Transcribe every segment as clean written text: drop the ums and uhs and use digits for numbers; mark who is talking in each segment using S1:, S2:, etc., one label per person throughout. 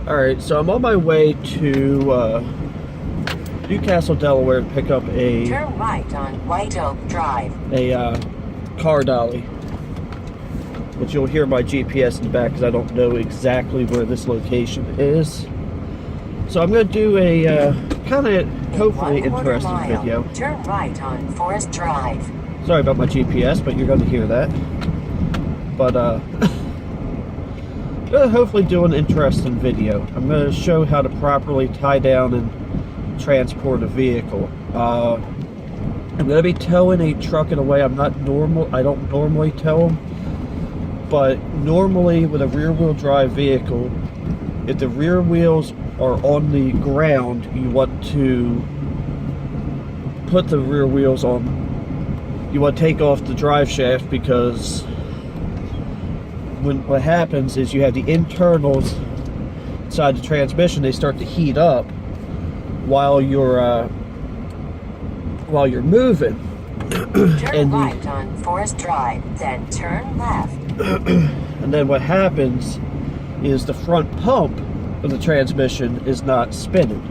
S1: Alright, so I'm on my way to Newcastle, Delaware to pick up a
S2: Turn right on White Oak Drive.
S1: car dolly. Which you'll hear my GPS in the back because I don't know exactly where this location is. So I'm going to do a kind of hopefully interesting video.
S2: Turn right on Forest Drive.
S1: Sorry about my GPS, but you're going to hear that. But gonna hopefully do an interesting video. I'm going to show how to properly tie down and transport a vehicle. I'm going to be towing a truck in a way I don't normally tow them, but normally with a rear-wheel drive vehicle, if the rear wheels are on the ground, you want to put the rear wheels on. You want to take off the drive shaft because what happens is you have the internals inside the transmission. They start to heat up while you're moving.
S2: Turn right on Forest Drive, then turn left.
S1: And then what happens is the front pump of the transmission is not spinning.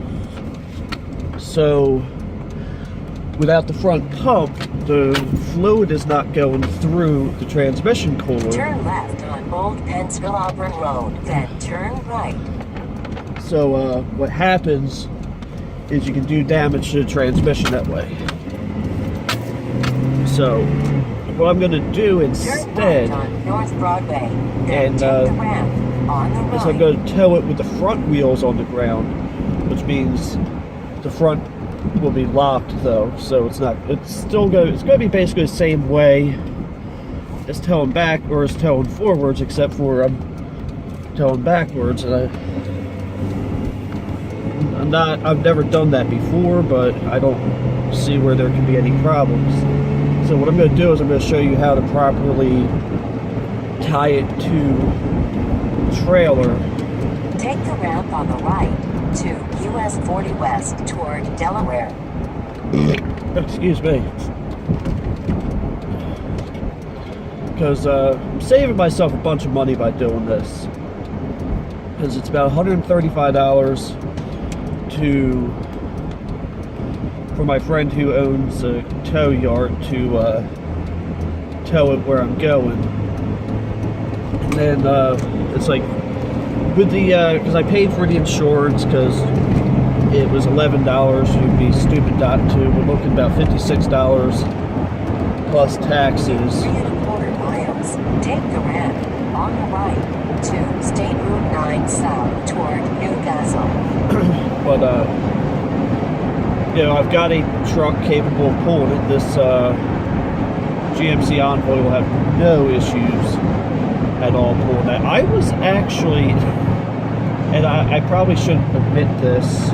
S1: So without the front pump, the fluid is not going through the transmission cooler.
S2: Turn left on Old Pennsville Auburn Road, then turn right.
S1: So what happens is you can do damage to the transmission that way. So what I'm going to do instead,
S2: turn right on North Broadway, then take the ramp on the right.
S1: is I'm going to tow it with the front wheels on the ground, which means the front will be locked though, so it's going to be basically the same way as towing back or as towing forwards, except for I'm towing backwards, and I've never done that before, but I don't see where there can be any problems. So what I'm going to do is I'm going to show you how to properly tie it to the trailer.
S2: Take the ramp on the right to US 40 West toward Delaware.
S1: Excuse me. Because I'm saving myself a bunch of money by doing this. Because it's about $135 for my friend who owns a tow yard to tow it where I'm going. And then it's like with the because I paid for the insurance because it was $11. You'd be stupid not to. We're looking about $56 plus taxes.
S2: 3¼ miles. Take the ramp on the right to State Route 9 South toward Newcastle.
S1: But you know, I've got a truck capable of pulling it. This GMC Envoy will have no issues at all pulling that. I was actually, and I probably shouldn't admit this.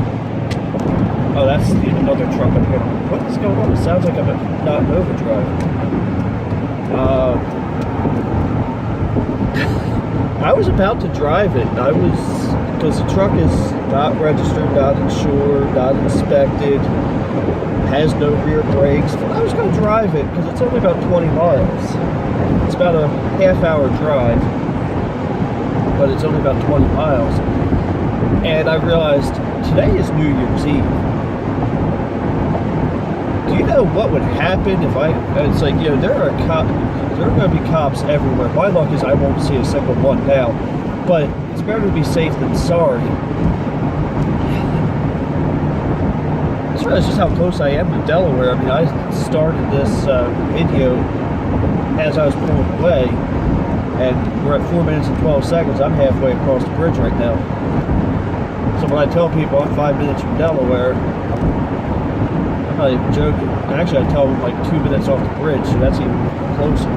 S1: Oh, that's another truck up here. What is going on? It sounds like I'm not in overdrive. I was about to drive it. Because the truck is not registered, not insured, not inspected, has no rear brakes. But I was going to drive it because it's only about 20 miles. It's about a half-hour drive, but it's only about 20 miles. And I realized today is New Year's Eve. Do you know what would happen if it's like, you know, there are going to be cops everywhere. My luck is I won't see a single one now, but it's better to be safe than sorry. I just realized just how close I am to Delaware. I mean, I started this video as I was pulling away, and we're at 4 minutes and 12 seconds. I'm halfway across the bridge right now. So when I tell people I'm 5 minutes from Delaware, I'm not even joking. Actually, I tell them like 2 minutes off the bridge, so that's even closer.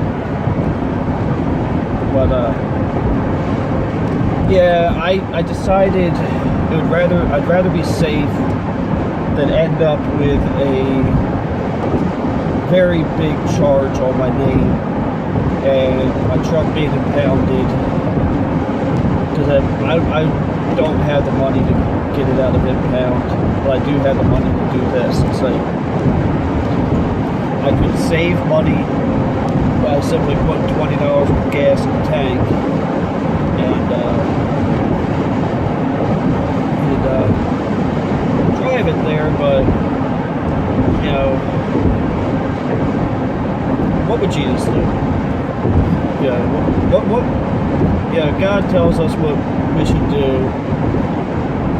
S1: But yeah, I decided I'd rather be safe than end up with a very big charge on my name and my truck being impounded, because I don't have the money to get it out of impound, but I do have the money to do this. It's like I could save money by simply putting $20 of gas in the tank and Jesus do. Yeah, yeah, God tells us what we should do,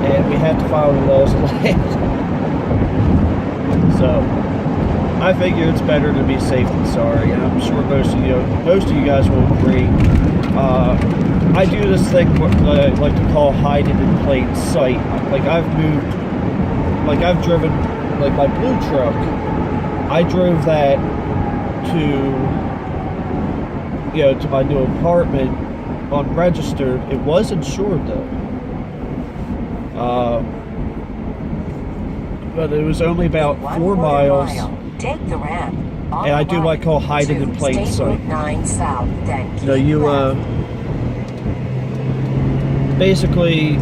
S1: and we have to follow the laws of the land. So, I figure it's better to be safe than sorry, and I'm sure most of you guys will agree. I do this thing what I like to call hiding in plain sight. Like I've driven, like my blue truck, I drove that to my new apartment unregistered. It was insured though. But it was only about 4 miles.
S2: Take the ramp.
S1: And I do what I call hiding in plain sight. Basically,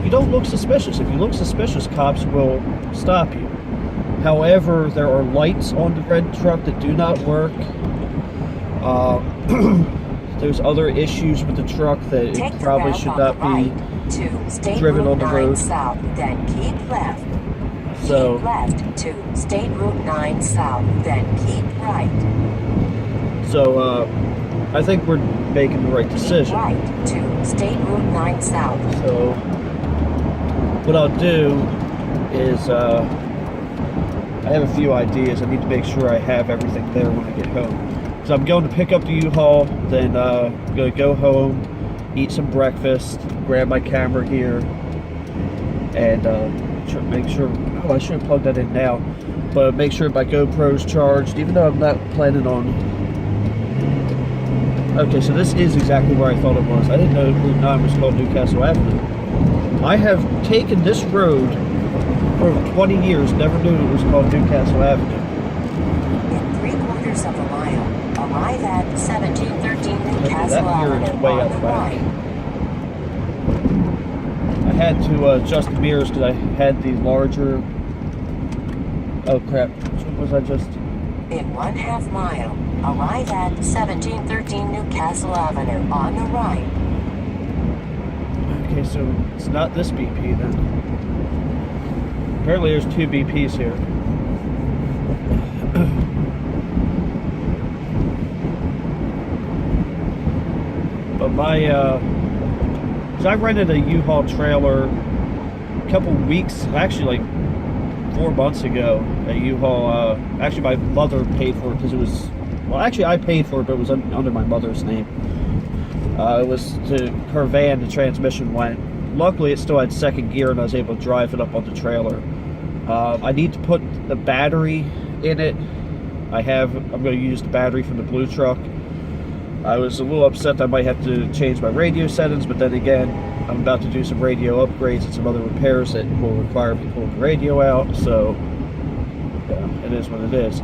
S1: you don't look suspicious. If you look suspicious, cops will stop you. However, there are lights on the red truck that do not work. There's other issues with the truck that it probably should not be driven on the road.
S2: South, then keep left.
S1: So,
S2: keep left to State Route 9 South, then keep right.
S1: So, I think we're making the right decision.
S2: Keep right to State Route 9 South.
S1: So, what I'll do is, I have a few ideas. I need to make sure I have everything there when I get home. So I'm going to pick up the U-Haul, then I'm going to go home, eat some breakfast, grab my camera here, and make sure, oh, I should have plugged that in now, but make sure my GoPro's charged, even though I'm not planning on. Okay, so this is exactly where I thought it was. I didn't know Route 9 was called Newcastle Avenue. I have taken this road for over 20 years, never knew it was called Newcastle Avenue.
S2: In 3/4 of a mile, arrive at 1713 Newcastle Avenue
S1: way
S2: on
S1: out
S2: the
S1: back.
S2: right.
S1: I had to adjust the mirrors because I had the larger. Oh crap! Which one was I just?
S2: In 1/2 mile, arrive at 1713 Newcastle Avenue on the right.
S1: Okay, so it's not this BP then. Apparently, there's 2 BPs here. But so I rented a U-Haul trailer a couple weeks, actually like 4 months ago. A U-Haul, actually my mother paid for it because it was, well actually I paid for it, but it was under my mother's name. It was to her van, the transmission went. Luckily it still had second gear and I was able to drive it up on the trailer. I need to put the battery in it. I'm going to use the battery from the blue truck. I was a little upset that I might have to change my radio settings, but then again, I'm about to do some radio upgrades and some other repairs that will require me pulling the radio out, so yeah, it is what it is.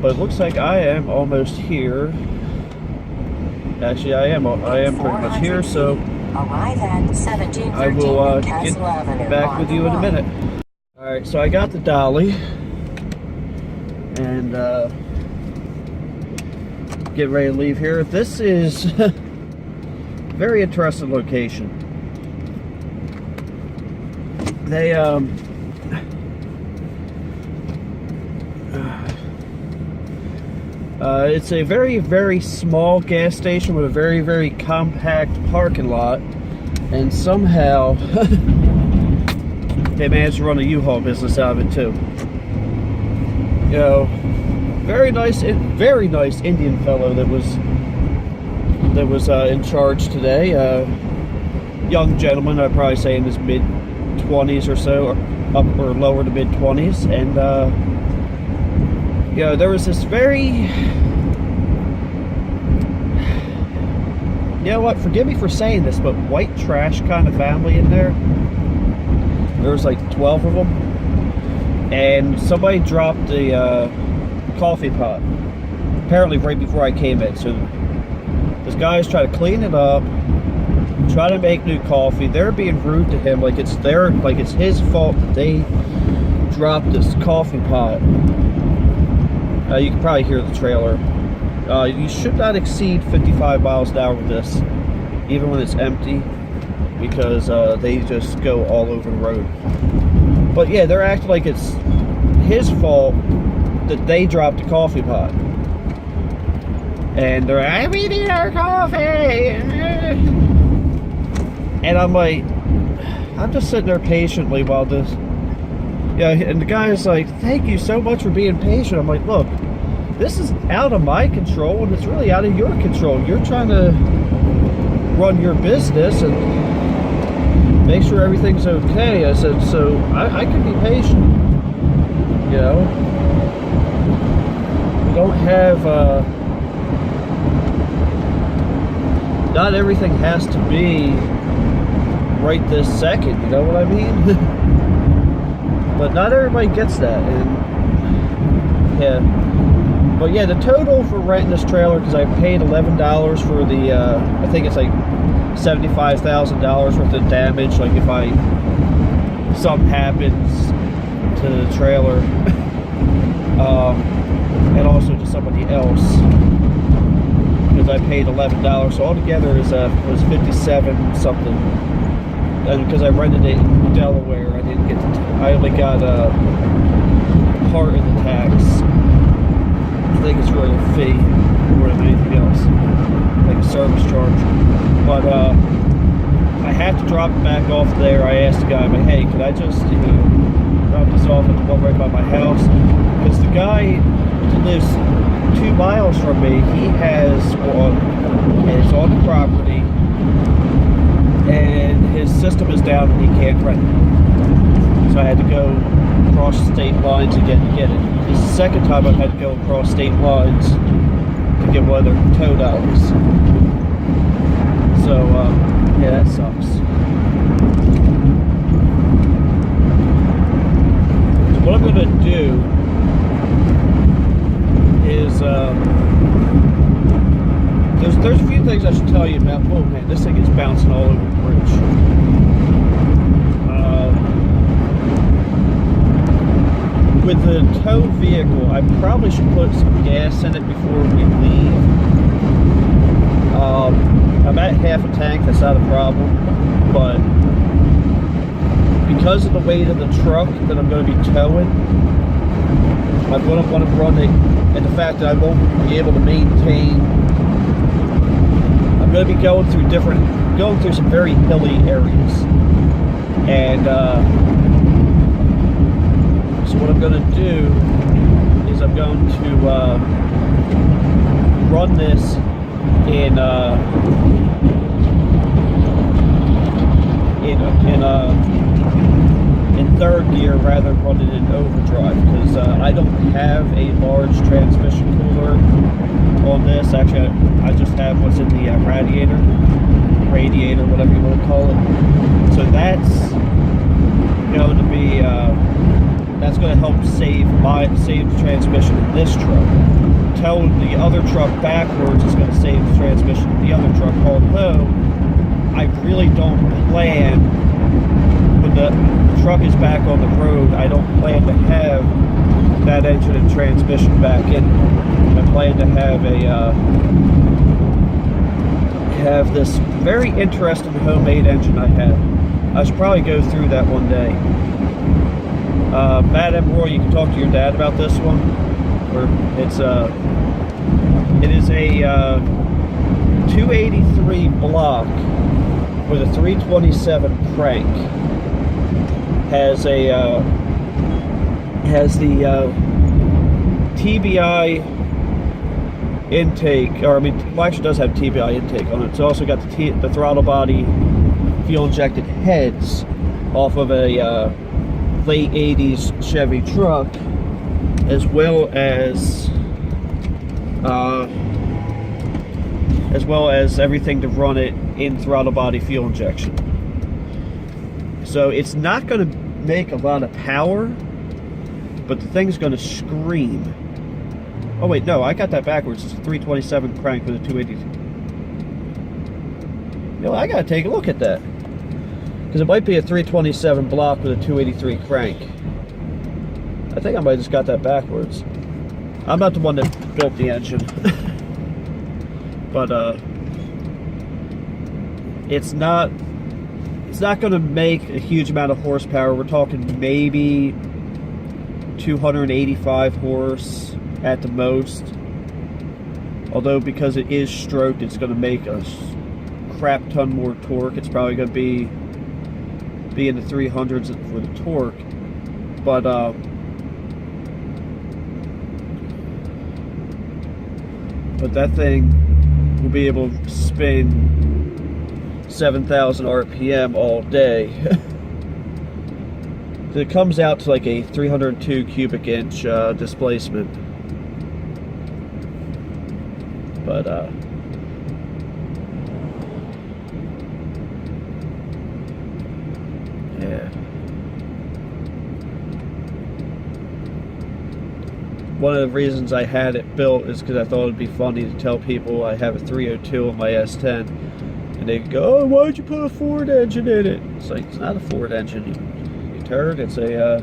S1: But it looks like I am almost here. Actually, I am pretty much here, so
S2: arrive at 1713
S1: I will get
S2: Newcastle Avenue
S1: back with you in a minute. Alright, so I got the dolly, and get ready to leave here. This is a very interesting location. They it's a very, very small gas station with a very, very compact parking lot, and somehow they managed to run a U-Haul business out of it too. You know, very nice Indian fellow that was in charge today. Young gentleman, I'd probably say in his mid-20s or so, or up or lower to mid-20s, and you know, there was this very, you know what, forgive me for saying this, but white trash kind of family in there. There was like 12 of them, and somebody dropped the coffee pot apparently right before I came in. So this guy's trying to clean it up, try to make new coffee. They're being rude to him, like it's his fault that they dropped this coffee pot. You can probably hear the trailer. You should not exceed 55 miles an hour with this, even when it's empty, because they just go all over the road. But yeah, they're acting like it's his fault that they dropped the coffee pot. And they're like, we need our coffee. And I'm like, I'm just sitting there patiently while this, yeah, and the guy's like, thank you so much for being patient. I'm like, look, this is out of my control and it's really out of your control. You're trying to run your business and make sure everything's okay. I said, so I can be patient. You know, we don't have, not everything has to be right this second, you know what I mean? But not everybody gets that, and yeah. But yeah, the total for renting this trailer, because I paid $11 for the, I think it's like $75,000 worth of damage, like if something happens to the trailer, and also to somebody else, because I paid $11, so altogether was 57 something. And because I rented it in Delaware, I didn't get I only got part of the tax. I think it's really a fee more than anything else, like a service charge. But I have to drop it back off there. I asked the guy, I'm like, hey, could I just drop this off at the one right by my house? Because the guy that lives 2 miles from me, he has one, and it's on the property, and his system is down and he can't rent it. So I had to go across state lines again to get it. This is the second time I've had to go across state lines to get one of their tow dollars. So, yeah, that sucks. So what I'm going to do is, there's a few things I should tell you about. Whoa, man, this thing is bouncing all over the bridge. With the tow vehicle, I probably should put some gas in it before we leave. I'm at half a tank, that's not a problem, but because of the weight of the truck that I'm going to be towing, I'm going to want to run it, and the fact that I won't be able to maintain, I'm going to be going through some very hilly areas, and so what I'm going to do is I'm going to run this in third gear rather than running in overdrive, because I don't have a large transmission cooler on this. Actually, I just have what's in the radiator, whatever you want to call it. So that's going to be that's going to help save the transmission in this truck. Towing the other truck backwards is going to save the transmission in the other truck. Although I really don't plan, when the truck is back on the road, I don't plan to have that engine and transmission back in. I plan to have this very interesting homemade engine I have. I should probably go through that one day. Matt M. Roy, you can talk to your dad about this one. It is a 283 block with a 327 crank. Has the TBI intake, or well, actually does have TBI intake on it. It's also got the throttle body fuel injected heads off of a late 80s Chevy truck, as well as everything to run it in throttle body fuel injection. So it's not going to make a lot of power, but the thing's going to scream. Oh wait, no, I got that backwards. It's a 327 crank with a 280. You know, I gotta take a look at that, because it might be a 327 block with a 283 crank. I think I might have just got that backwards. I'm not the one that built the engine. But it's not going to make a huge amount of horsepower. We're talking maybe 285 horse at the most. Although because it is stroked, it's going to make a crap ton more torque. It's probably going to be in the 300s for the torque. But that thing will be able to spin 7,000 RPM all day. It comes out to like a 302 cubic inch displacement. But yeah. One of the reasons I had it built is because I thought it'd be funny to tell people I have a 302 on my S10, and they go, "Oh, why'd you put a Ford engine in it?" It's like, it's not a Ford engine, you turd. It's a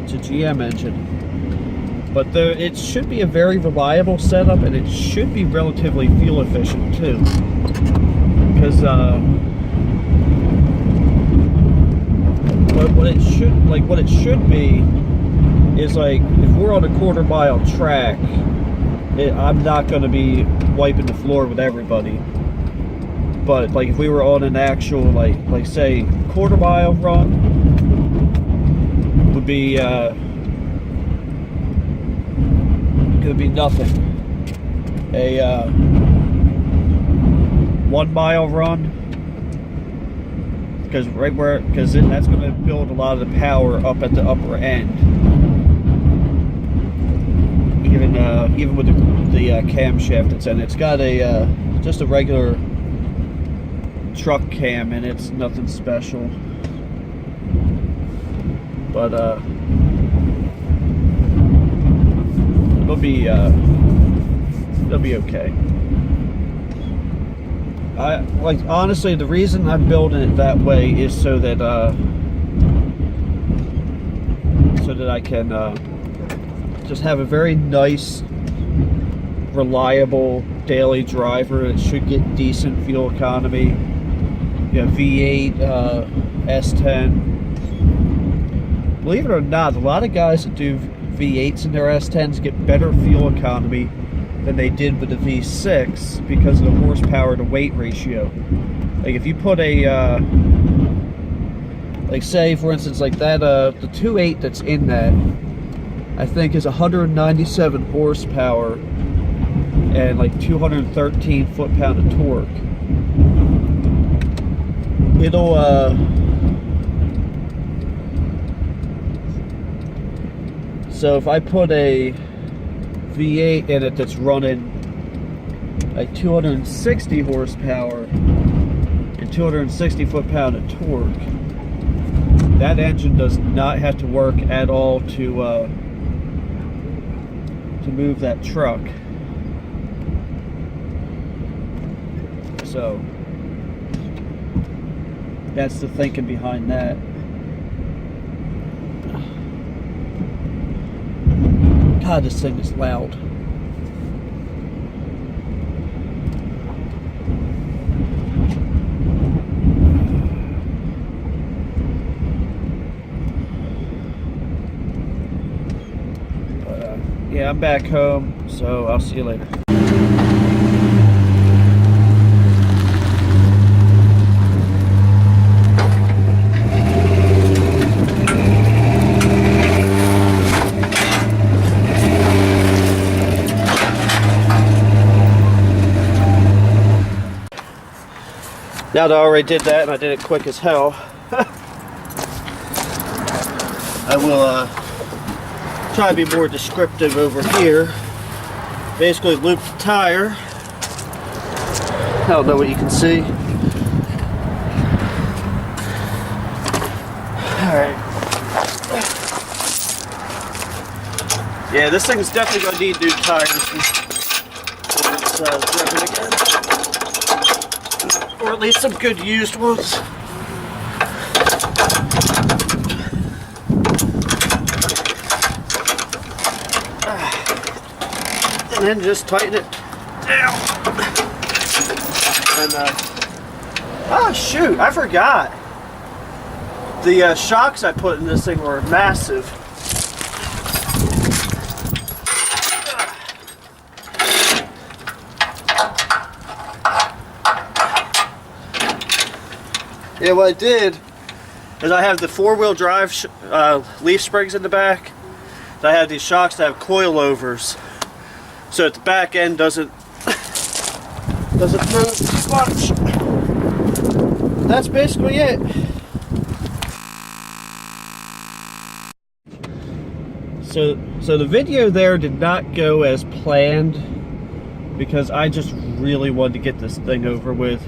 S1: GM engine. But it should be a very reliable setup, and it should be relatively fuel efficient too. Because what it should be is, like, if we're on a quarter-mile track, I'm not going to be wiping the floor with everybody. But like if we were on an actual like say quarter-mile run, would be it would be nothing. A 1 mile run, because that's going to build a lot of the power up at the upper end. Even with the camshaft that's in it. It's got a just a regular truck cam, and it's nothing special. But it'll be okay. Honestly, the reason I'm building it that way is so that I can just have a very nice, reliable daily driver. It should get decent fuel economy. You know, V8, S10. Believe it or not, a lot of guys that do V8s in their S10s get better fuel economy than they did with the V6 because of the horsepower to weight ratio. Like if you put a, like say for instance like that, the 2.8 that's in that, I think is 197 horsepower and like 213 foot-pound of torque. It'll so if I put a V8 in it that's running like 260 horsepower and 260 foot-pound of torque, that engine does not have to work at all to move that truck. So that's the thinking behind that. God, this thing is loud. Yeah, I'm back home, so I'll see you later. Now that I already did that, and I did it quick as hell, I will try to be more descriptive over here. Basically looped the tire. I don't know what you can see. Alright. Yeah, this thing's definitely going to need new tires before it's driven again. Or at least some good used ones. And then just tighten it down. And oh shoot, I forgot. The shocks I put in this thing were massive. Yeah, what I did is I have the four-wheel drive leaf springs in the back. I have these shocks that have coilovers, so that the back end doesn't move too much. That's basically it. So the video there did not go as planned because I just really wanted to get this thing over with.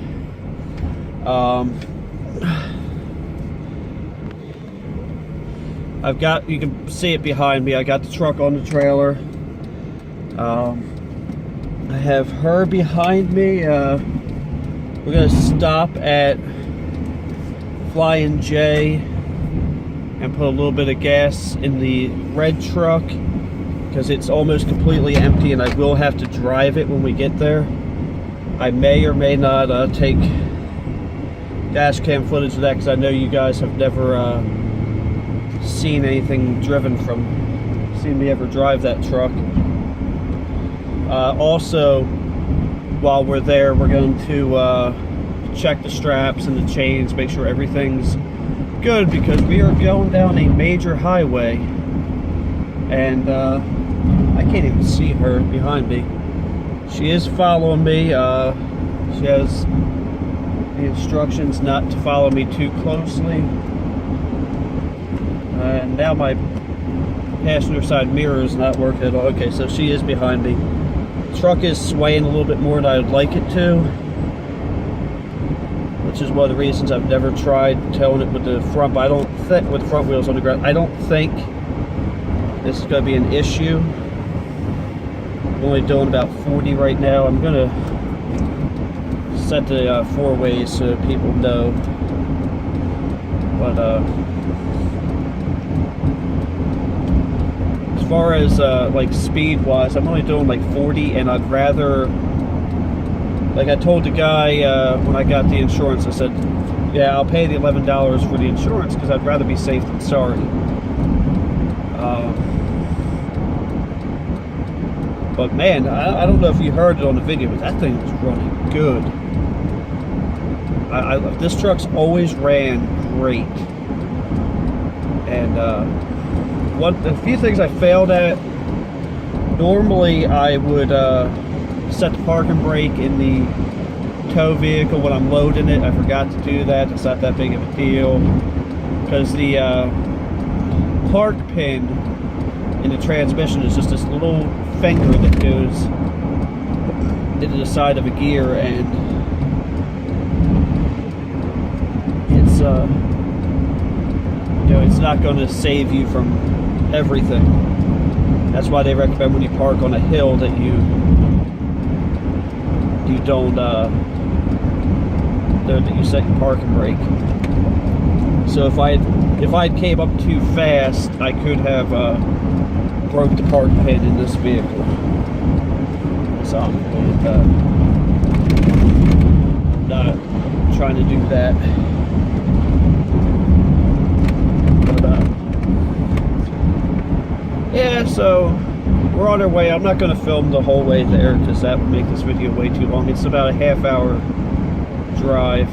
S1: I've got, you can see it behind me, I got the truck on the trailer. I have her behind me. We're gonna stop at Flying J and put a little bit of gas in the red truck because it's almost completely empty and I will have to drive it when we get there. I may or may not take dash cam footage of that because I know you guys have never seen anything seen me ever drive that truck. Also, while we're there, we're going to check the straps and the chains, make sure everything's good because we are going down a major highway and I can't even see her behind me. She is following me. She has the instructions not to follow me too closely. And now my passenger side mirror is not working at all. Okay, so she is behind me. The truck is swaying a little bit more than I would like it to, which is one of the reasons I've never tried towing it with the front. But I don't think with front wheels on the ground, I don't think this is going to be an issue. I'm only doing about 40 right now. I'm going to set the four ways so people know. But as far as like speed wise, I'm only doing like 40, and I'd rather, like I told the guy when I got the insurance, I said, yeah, I'll pay the $11 for the insurance because I'd rather be safe than sorry. But man, I don't know if you heard it on the video, but that thing was running good. This truck's always ran great. And a few things I failed at. Normally I would set the parking brake in the tow vehicle when I'm loading it. I forgot to do that. It's not that big of a deal because the park pin in the transmission is just this little finger that goes into the side of a gear, and it's you know, it's not going to save you from everything. That's why they recommend when you park on a hill that you don't that you set your parking brake. So if I came up too fast, I could have broke the park pin in this vehicle. So I'm not trying to do that. Yeah, so we're on our way. I'm not going to film the whole way there because that would make this video way too long. It's about a half-hour drive.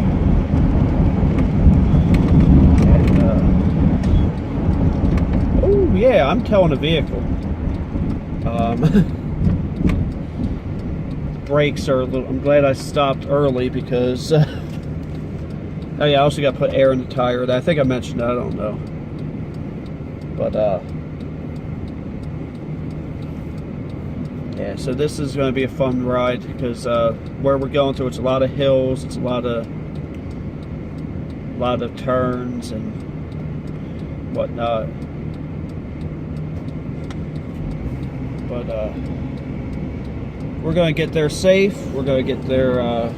S1: And, oh yeah, I'm towing a vehicle. Brakes are a little. I'm glad I stopped early because. Oh yeah, I also got to put air in the tire. I think I mentioned that. I don't know, but yeah, so this is going to be a fun ride because where we're going to, it's a lot of hills, it's a lot of turns and whatnot. But we're going to get there safe. We're going to get there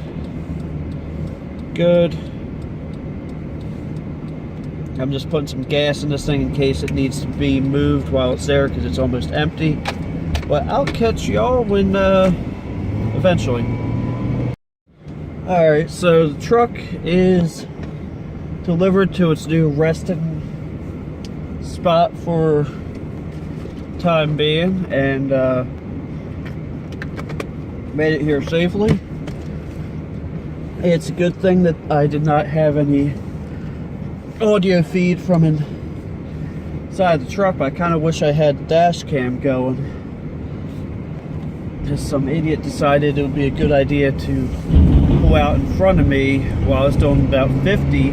S1: good. I'm just putting some gas in this thing in case it needs to be moved while it's there because it's almost empty. But I'll catch y'all when eventually. Alright, so the truck is delivered to its new resting spot for time being, and made it here safely. It's a good thing that I did not have any audio feed from inside the truck, but I kind of wish I had the dash cam going. Just some idiot decided it would be a good idea to pull out in front of me while I was doing about 50.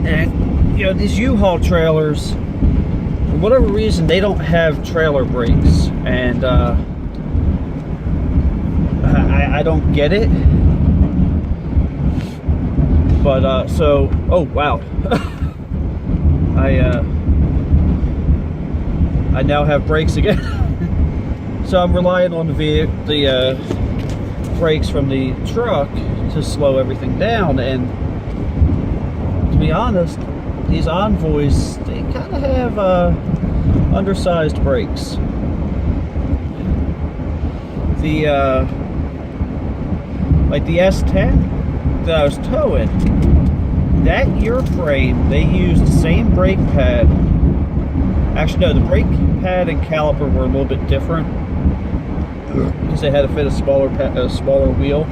S1: And, you know, these U-Haul trailers, for whatever reason, they don't have trailer brakes. And I don't get it. But, so, oh, wow. I now have brakes again. So I'm relying on the brakes from the truck to slow everything down. And to be honest, these Envoys, they kind of have undersized brakes. The like the S10 that I was towing, that gear frame, they used the same brake pad. Actually, no, the brake pad and caliper were a little bit different because they had to fit a smaller wheel.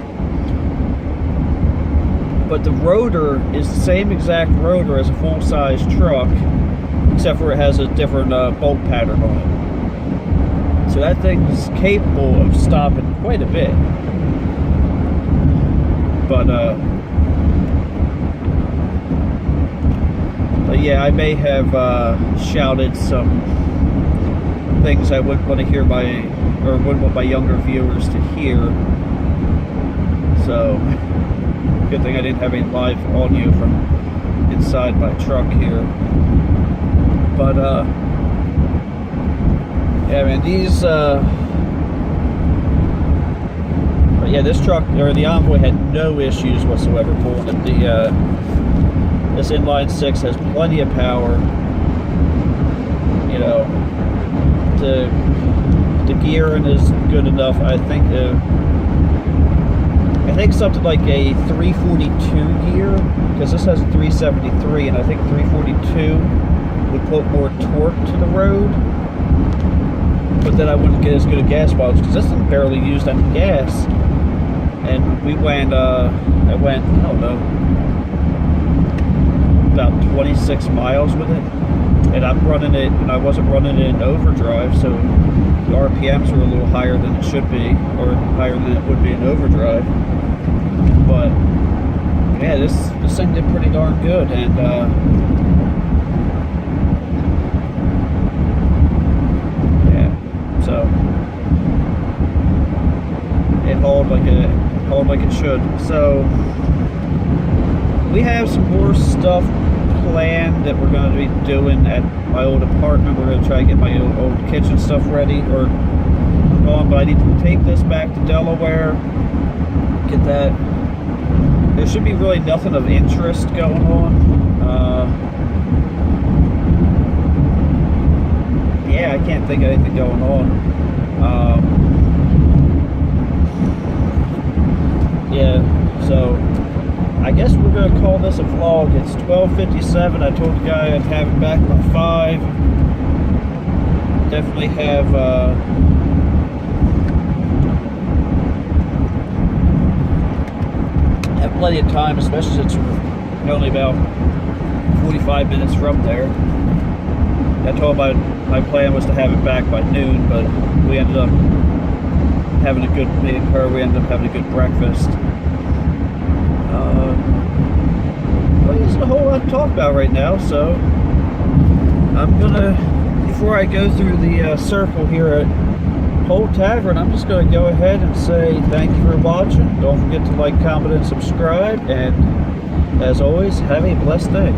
S1: But the rotor is the same exact rotor as a full-size truck, except for it has a different bolt pattern on it. So that thing is capable of stopping quite a bit. But yeah, I may have shouted some things I wouldn't want to hear wouldn't want my younger viewers to hear. So, good thing I didn't have any live audio from inside my truck here. But yeah, man, these but yeah, this truck, or the Envoy, had no issues whatsoever pulling it. This inline 6 has plenty of power. You know, the gearing is good enough. I think something like a 342 gear, because this has a 373, and I think 342 would put more torque to the road. But then I wouldn't get as good a gas mileage because this thing barely used any gas. And we went, I don't know, about 26 miles with it. And I'm running it, and I wasn't running it in overdrive, so the RPMs were a little higher than it should be, or higher than it would be in overdrive. But yeah, this thing did pretty darn good, and yeah, so it hauled like it should. So we have some more stuff planned that we're going to be doing at my old apartment. We're going to try to get my old kitchen stuff ready or on, but I need to take this back to Delaware, get that. There should be really nothing of interest going on. Yeah, I can't think of anything going on. Yeah, so I guess we're going to call this a vlog. It's 12:57. I told the guy I'd have it back by 5. Definitely have plenty of time, especially since we're only about 45 minutes from there. I told him my plan was to have it back by noon, but we ended up having a good meeting. We ended up having a good breakfast. Well, there's a whole lot to talk about right now, so I'm gonna, before I go through the circle here at Pole Tavern, I'm just going to go ahead and say thank you for watching. Don't forget to like, comment, and subscribe. And as always, have a blessed day.